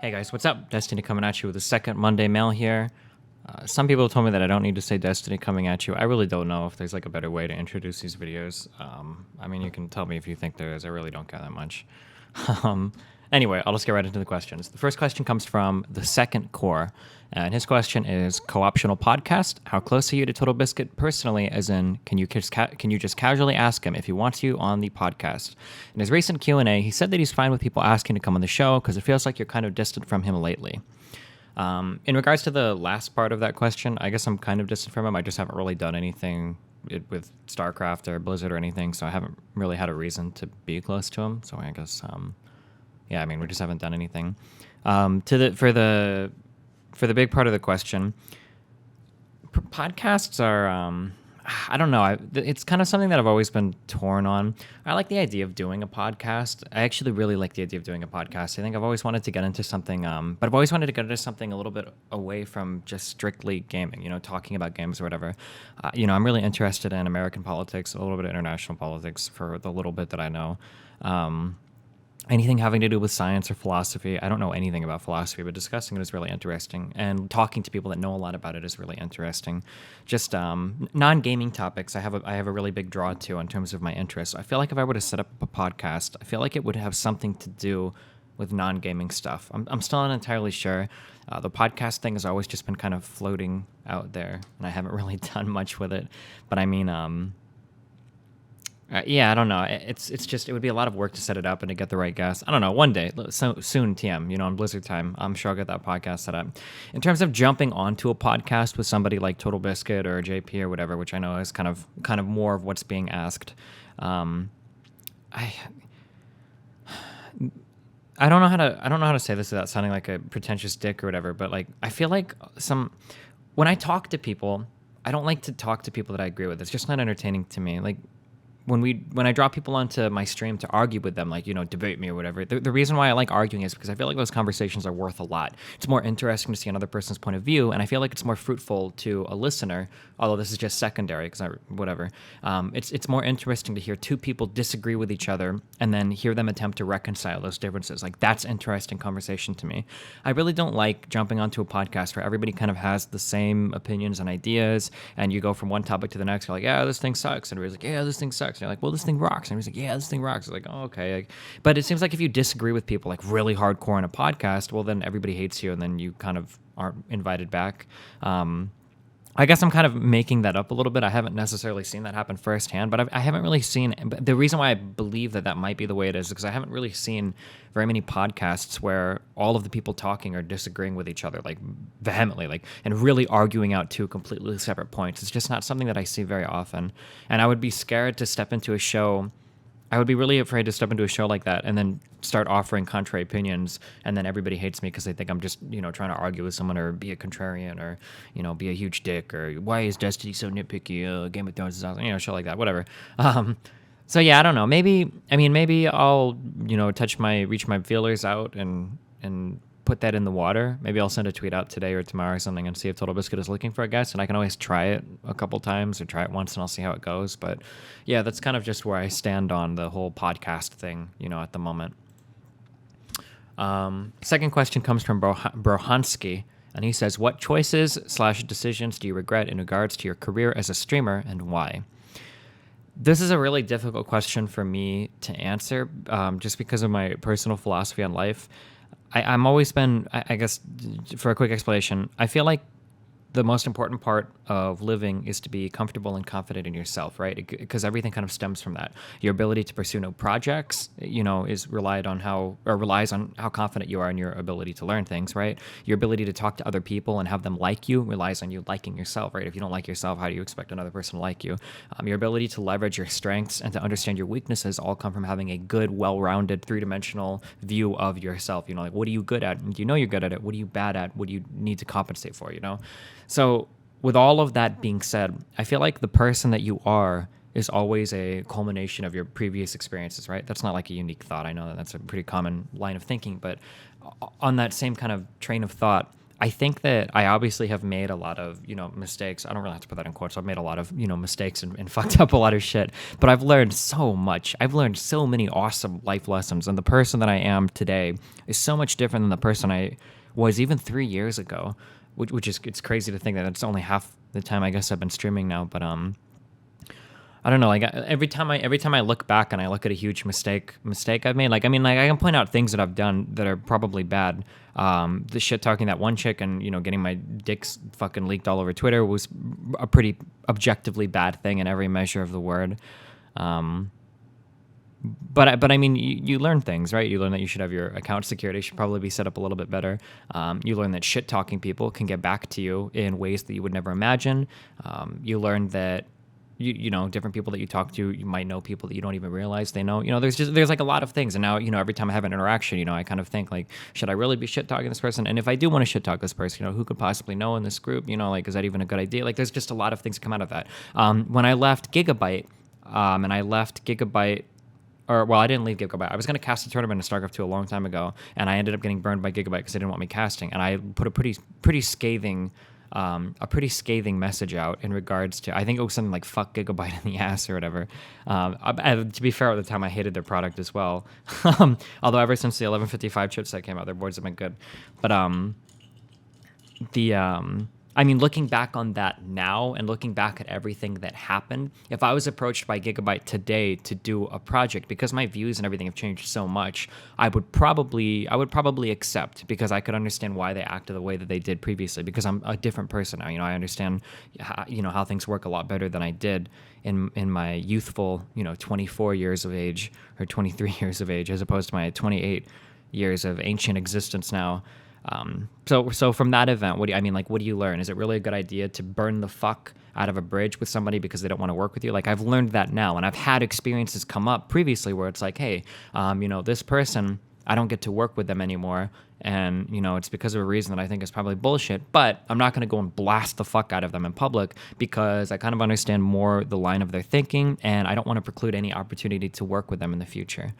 Hey guys, what's up? Destiny coming at you with a second Monday mail here. Some people told me that I don't need to say Destiny coming at you. I really don't know if there's like a better way to introduce these videos. I mean, you can tell me if you think there is. I really don't care that much. um, anyway, I'll just get right into the questions. The first question comes from the second core, and his question is: co-optional podcast. How close are you to Total Biscuit personally? As in, can you just casually ask him if he wants you on the podcast? In his recent Q&A, he said that he's fine with people asking to come on the show because it feels like you're kind of distant from him lately. In regards to the last part of that question, I guess I'm kind of distant from him. I just haven't really done anything with StarCraft or Blizzard or anything, so I haven't really had a reason to be close to him. So I guess, yeah, I mean, we just haven't done anything. For the big part of the question, podcasts are. I don't know. It's kind of something that I've always been torn on. I like the idea of doing a podcast. I actually really like the idea of doing a podcast. I think I've always wanted to get into something, but I've always wanted to get into something a little bit away from just strictly gaming, talking about games or whatever. I'm really interested in American politics, a little bit of international politics for the little bit that I know. Anything having to do with science or philosophy. I don't know anything about philosophy, but discussing it is really interesting. And talking to people that know a lot about it is really interesting. Just non-gaming topics I have a really big draw to in terms of my interests. I feel like if I were to set up a podcast, I feel like it would have something to do with non-gaming stuff. I'm still not entirely sure. The podcast thing has always just been kind of floating out there, and I haven't really done much with it. But I mean... yeah, I don't know. It's just it would be a lot of work to set it up and to get the right guests. I don't know. One day, so soon, TM, in Blizzard time, I'm sure I'll get that podcast set up. In terms of jumping onto a podcast with somebody like Total Biscuit or JP or whatever, which I know is kind of more of what's being asked. I don't know how to say this without sounding like a pretentious dick or whatever, but like I feel like when I talk to people, I don't like to talk to people that I agree with. It's just not entertaining to me. Like when I draw people onto my stream to argue with them, like, debate me or whatever, the reason why I like arguing is because I feel like those conversations are worth a lot. It's more interesting to see another person's point of view, and I feel like it's more fruitful to a listener, although this is just secondary, because whatever. It's more interesting to hear two people disagree with each other and then hear them attempt to reconcile those differences. Like, that's interesting conversation to me. I really don't like jumping onto a podcast where everybody kind of has the same opinions and ideas, and you go from one topic to the next, you're like, yeah, this thing sucks, and everybody's like, yeah, this thing sucks. And you're like, well, this thing rocks. And he's like, yeah, this thing rocks. It's like, oh, okay. But it seems like if you disagree with people like really hardcore in a podcast, well, then everybody hates you, and then you kind of aren't invited back. I guess I'm kind of making that up a little bit. I haven't necessarily seen that happen firsthand, but I haven't really seen. But the reason why I believe that might be the way it is because I haven't really seen very many podcasts where all of the people talking are disagreeing with each other, like vehemently, like, and really arguing out two completely separate points. It's just not something that I see very often, and I would be scared to step into a show. I would be really afraid to step into a show like that and then start offering contrary opinions, and then everybody hates me because they think I'm just, trying to argue with someone or be a contrarian or, be a huge dick or why is Destiny so nitpicky? Game of Thrones is awesome, shit like that, whatever. So yeah, I don't know. Maybe I'll, reach my feelers out and put that in the water. Maybe I'll send a tweet out today or tomorrow or something and see if Total Biscuit is looking for a guest, and I can always try it a couple times or try it once and I'll see how it goes. But yeah, that's kind of just where I stand on the whole podcast thing, at the moment. Second question comes from Brohansky, and he says, what choices/decisions do you regret in regards to your career as a streamer, and why? This is a really difficult question for me to answer, just because of my personal philosophy on life. I'm always been, I guess, for a quick explanation, I feel like the most important part of living is to be comfortable and confident in yourself, right? Because everything kind of stems from that. Your ability to pursue new projects, relies on how confident you are in your ability to learn things, right? Your ability to talk to other people and have them like you relies on you liking yourself, right? If you don't like yourself, how do you expect another person to like you? Your ability to leverage your strengths and to understand your weaknesses all come from having a good, well-rounded, three-dimensional view of yourself. Like, what are you good at? And you know you're good at it. What are you bad at? What do you need to compensate for, So with all of that being said, I feel like the person that you are is always a culmination of your previous experiences, right? That's not like a unique thought. I know that that's a pretty common line of thinking, but on that same kind of train of thought, I think that I obviously have made a lot of, mistakes. I don't really have to put that in quotes. I've made a lot of, mistakes and fucked up a lot of shit, but I've learned so much. I've learned so many awesome life lessons. And the person that I am today is so much different than the person I was even 3 years ago, which is, it's crazy to think that it's only half the time I guess I've been streaming now. But, I don't know. Like every time I look back and I look at a huge mistake I've made, like I can point out things that I've done that are probably bad. The shit talking that one chick and getting my dicks fucking leaked all over Twitter was a pretty objectively bad thing in every measure of the word. But I mean, you learn things, right? You learn that you should have your account security should probably be set up a little bit better. You learn that shit talking people can get back to you in ways that you would never imagine. You learn that different people that you talk to, you might know people that you don't even realize they know. There's like a lot of things. And now, every time I have an interaction, I kind of think like, should I really be shit talking this person? And if I do want to shit talk this person, who could possibly know in this group? Like, is that even a good idea? Like, there's just a lot of things come out of that. When I left Gigabyte, or well, I didn't leave Gigabyte. I was going to cast a tournament in StarCraft 2 a long time ago, and I ended up getting burned by Gigabyte because they didn't want me casting. And I put a pretty scathing message out in regards to, I think it was something like "fuck Gigabyte in the ass" or whatever. To be fair, at the time I hated their product as well. Although ever since the 1155 chipset came out, their boards have been good. But looking back on that now and looking back at everything that happened, if I was approached by Gigabyte today to do a project, because my views and everything have changed so much, I would probably accept, because I could understand why they acted the way that they did previously, because I'm a different person now. I understand how things work a lot better than I did in my youthful 24 years of age or 23 years of age, as opposed to my 28 years of ancient existence now. So from that event, what do you learn? Is it really a good idea to burn the fuck out of a bridge with somebody because they don't want to work with you? Like, I've learned that now, and I've had experiences come up previously where it's like, hey, this person, I don't get to work with them anymore, and it's because of a reason that I think is probably bullshit, but I'm not going to go and blast the fuck out of them in public because I kind of understand more the line of their thinking, and I don't want to preclude any opportunity to work with them in the future.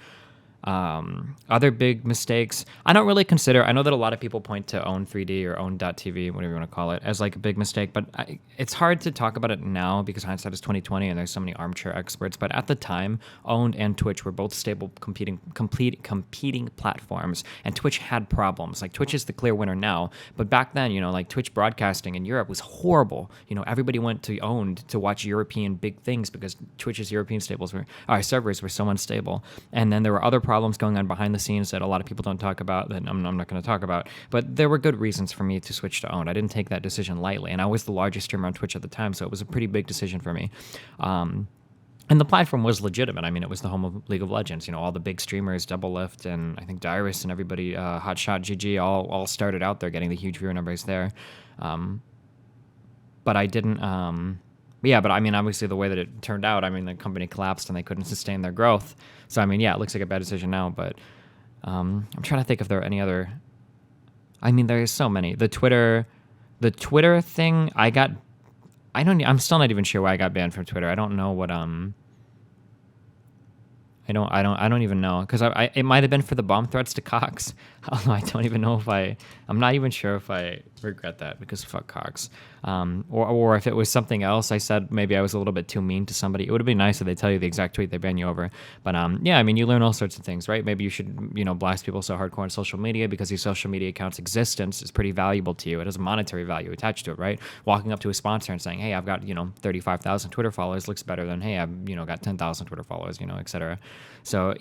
Other big mistakes, I don't really consider. I know that a lot of people point to Own3D or Own.tv, whatever you want to call it, as like a big mistake, but it's hard to talk about it now because hindsight is 2020 and there's so many armchair experts. But at the time, Owned and Twitch were both stable competing platforms, and Twitch had problems. Like, Twitch is the clear winner now, but back then, like Twitch broadcasting in Europe was horrible. Everybody went to Owned to watch European big things because Twitch's European servers were so unstable, and then there were other problems going on behind the scenes that a lot of people don't talk about, that I'm not going to talk about. But there were good reasons for me to switch to Owned. I didn't take that decision lightly, and I was the largest streamer on Twitch at the time, so it was a pretty big decision for me. And the platform was legitimate. It was the home of League of Legends. All the big streamers, Doublelift and I think Dyrus and everybody, Hotshot GG, all started out there getting the huge viewer numbers there. But I didn't... but obviously the way that it turned out, the company collapsed and they couldn't sustain their growth. So, it looks like a bad decision now, but I'm trying to think if there are any other... there is so many. The Twitter thing, I'm still not even sure why I got banned from Twitter. I don't know what, I don't even know, because it might have been for the bomb threats to Cox. Although I don't even know I'm not even sure if I regret that, because fuck Cox. Or if it was something else I said, maybe I was a little bit too mean to somebody. It would have been nice if they tell you the exact tweet they ban you over. But you learn all sorts of things, right? Maybe you should, blast people so hardcore on social media because your social media account's existence is pretty valuable to you. It has a monetary value attached to it, right? Walking up to a sponsor and saying, hey, I've got, 35,000 Twitter followers looks better than, hey, I've, got 10,000 Twitter followers, etc. So,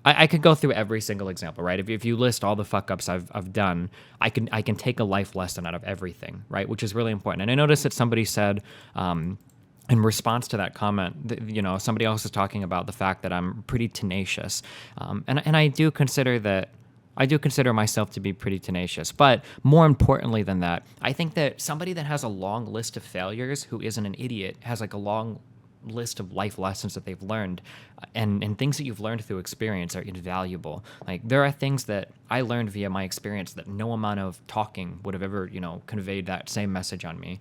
I could go through every single example, right? If you list all the fuck ups I've done, I can take a life lesson out of everything, right? Which is really important. And I noticed that somebody said, in response to that comment, that, somebody else is talking about the fact that I'm pretty tenacious, and I do consider that. I do consider myself to be pretty tenacious, but more importantly than that, I think that somebody that has a long list of failures, who isn't an idiot, has like a long list of life lessons that they've learned, and things that you've learned through experience are invaluable. Like, there are things that I learned via my experience that no amount of talking would have ever, conveyed that same message on me.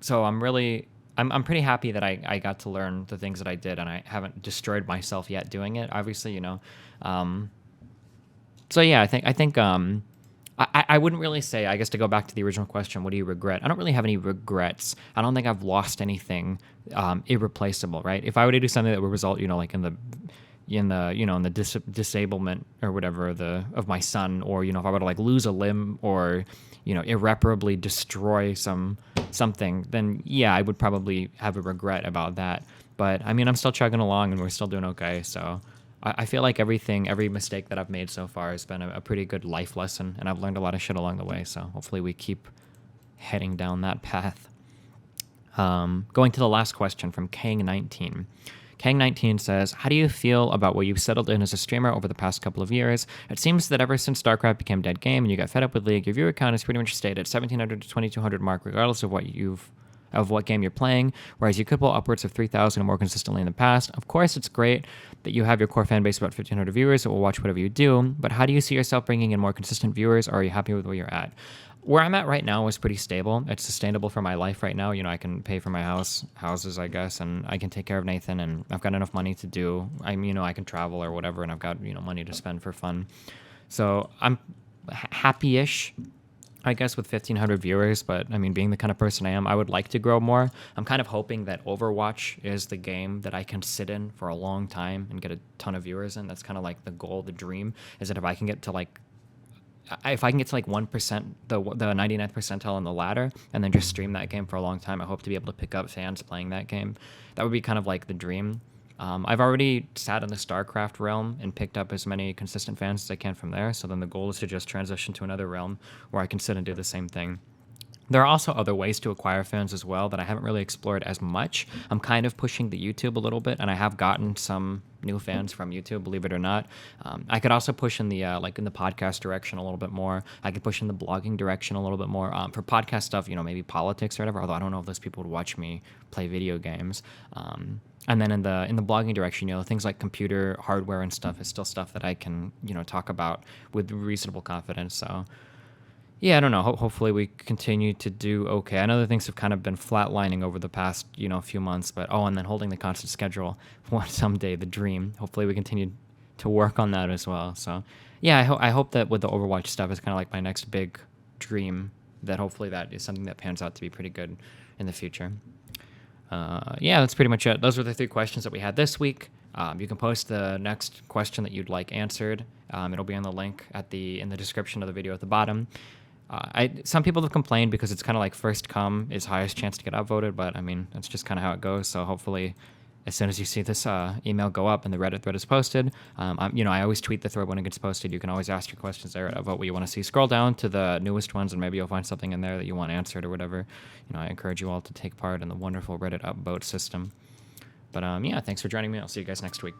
So I'm pretty happy that I got to learn the things that I did, and I haven't destroyed myself yet doing it, obviously, So yeah, I think I wouldn't really say, I guess to go back to the original question, what do you regret? I don't really have any regrets. I don't think I've lost anything irreplaceable, right? If I were to do something that would result, like in the disablement or whatever of my son, or if I were to like lose a limb, or irreparably destroy something, then yeah, I would probably have a regret about that. But I mean, I'm still chugging along and we're still doing okay. So I feel like every mistake that I've made so far has been a pretty good life lesson, and I've learned a lot of shit along the way. So hopefully we keep heading down that path. Going to the last question from Kang19. Kang19 says, how do you feel about where you've settled in as a streamer over the past couple of years? It seems that ever since StarCraft became a dead game and you got fed up with League, your viewer count has pretty much stayed at 1,700 to 2,200 mark, regardless of what game you're playing, whereas you could pull upwards of 3,000 more consistently in the past. Of course, it's great that you have your core fan base of about 1,500 viewers that will watch whatever you do, but how do you see yourself bringing in more consistent viewers, or are you happy with where you're at? Where I'm at right now is pretty stable. It's sustainable for my life right now. I can pay for my houses, I guess, and I can take care of Nathan, and I've got enough money to do. I can travel or whatever, and I've got, money to spend for fun. So I'm happy-ish, I guess, with 1,500 viewers, but I mean, being the kind of person I am, I would like to grow more. I'm kind of hoping that Overwatch is the game that I can sit in for a long time and get a ton of viewers in. That's kind of like the goal, the dream, is that if I can get to like 1%, the 99th percentile on the ladder, and then just stream that game for a long time, I hope to be able to pick up fans playing that game. That would be kind of like the dream. I've already sat in the StarCraft realm and picked up as many consistent fans as I can from there, so then the goal is to just transition to another realm where I can sit and do the same thing. There are also other ways to acquire fans as well that I haven't really explored as much. I'm kind of pushing the YouTube a little bit, and I have gotten some new fans from YouTube, believe it or not. I could also push in the in the podcast direction a little bit more. I could push in the blogging direction a little bit more. For podcast stuff, maybe politics or whatever, although I don't know if those people would watch me play video games. And then in the blogging direction, things like computer hardware and stuff is still stuff that I can, talk about with reasonable confidence. So yeah, I don't know. Hopefully we continue to do okay. I know that things have kind of been flatlining over the past, few months, but and then holding the constant schedule, someday the dream. Hopefully we continue to work on that as well. So yeah, I hope that with the Overwatch stuff is kind of like my next big dream, that hopefully that is something that pans out to be pretty good in the future. Yeah, that's pretty much it. Those were the 3 questions that we had this week. You can post the next question that you'd like answered. It'll be on the link in the description of the video at the bottom. Some people have complained because it's kind of like first come is highest chance to get upvoted, but I mean, that's just kind of how it goes. So hopefully as soon as you see this email go up and the Reddit thread is posted, I always tweet the thread when it gets posted. You can always ask your questions there about what you want to see. Scroll down to the newest ones and maybe you'll find something in there that you want answered or whatever. I encourage you all to take part in the wonderful Reddit upvote system. But yeah, thanks for joining me. I'll see you guys next week.